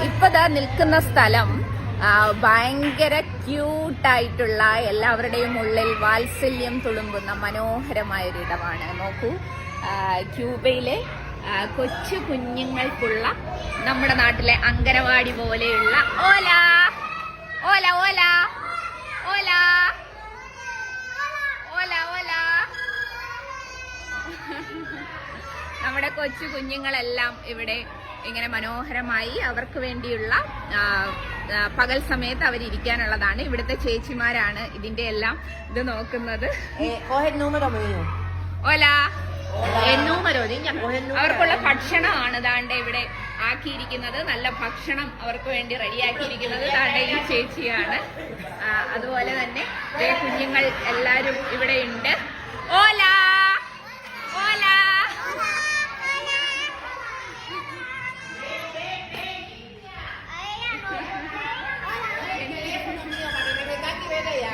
ഇപ്പതാ നിൽക്കുന്ന സ്ഥലം ഭയങ്കര ക്യൂട്ടായിട്ടുള്ള എല്ലാവരുടെയും ഉള്ളിൽ വാത്സല്യം തുളുമ്പുന്ന മനോഹരമായ ഒരു ഇടമാണ്. നോക്കൂ, ക്യൂബയിലെ കൊച്ചു കുഞ്ഞുങ്ങൾക്കുള്ള നമ്മുടെ നാട്ടിലെ അങ്കനവാടി പോലെയുള്ള ഓല ഓല ഓല ഓല ഓല ഓല നമ്മുടെ കൊച്ചു കുഞ്ഞുങ്ങളെല്ലാം ഇവിടെ ഇങ്ങനെ മനോഹരമായി അവർക്ക് വേണ്ടിയുള്ള പകൽ സമയത്ത് അവരിയ്ക്കാനുള്ളതാണ്. ഇവിടുത്തെ ചേച്ചിമാരാണ് ഇതിന്റെ എല്ലാം ഇത് നോക്കുന്നത്. ഓല അവർക്കുള്ള ഭക്ഷണമാണ് ദാണ്ടെ ഇവിടെ ആക്കിയിരിക്കുന്നത്. നല്ല ഭക്ഷണം അവർക്ക് വേണ്ടി റെഡിയാക്കിയിരിക്കുന്നത് ദാണ്ടെ ഈ ചേച്ചിയാണ്. അതുപോലെ തന്നെ കുഞ്ഞുങ്ങൾ എല്ലാരും ഇവിടെ ഉണ്ട്. ഓല ഓല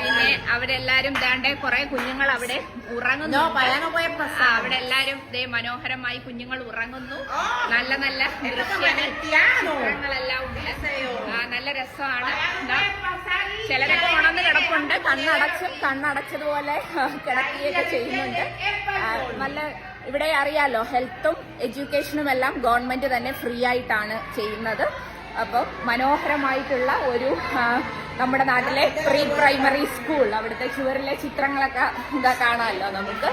പിന്നെ അവരെല്ലാരും ദാണ്ടെ കുറെ കുഞ്ഞുങ്ങൾ അവിടെ ഉറങ്ങുന്നു. അവിടെ എല്ലാരും മനോഹരമായി കുഞ്ഞുങ്ങൾ ഉറങ്ങുന്നു. നല്ല നല്ല ദൃശ്യങ്ങളെല്ലാം ഉണ്ട്. നല്ല രസമാണ്. ചിലരൊക്കെ ഉണർന്ന് കിടപ്പുണ്ട്, കണ്ണടച്ചതുപോലെ കിടക്കുകയൊക്കെ ചെയ്യുന്നുണ്ട്. നല്ല ഇവിടെ അറിയാലോ, ഹെൽത്തും എഡ്യൂക്കേഷനും എല്ലാം ഗവൺമെന്റ് തന്നെ ഫ്രീ ആയിട്ടാണ് ചെയ്യുന്നത്. അപ്പം മനോഹരമായിട്ടുള്ള ഒരു നമ്മുടെ നാട്ടിലെ പ്രീ പ്രൈമറി സ്കൂൾ, അവിടുത്തെ ചുവരിലെ ചിത്രങ്ങളൊക്കെ കാണാമല്ലോ നമുക്ക്.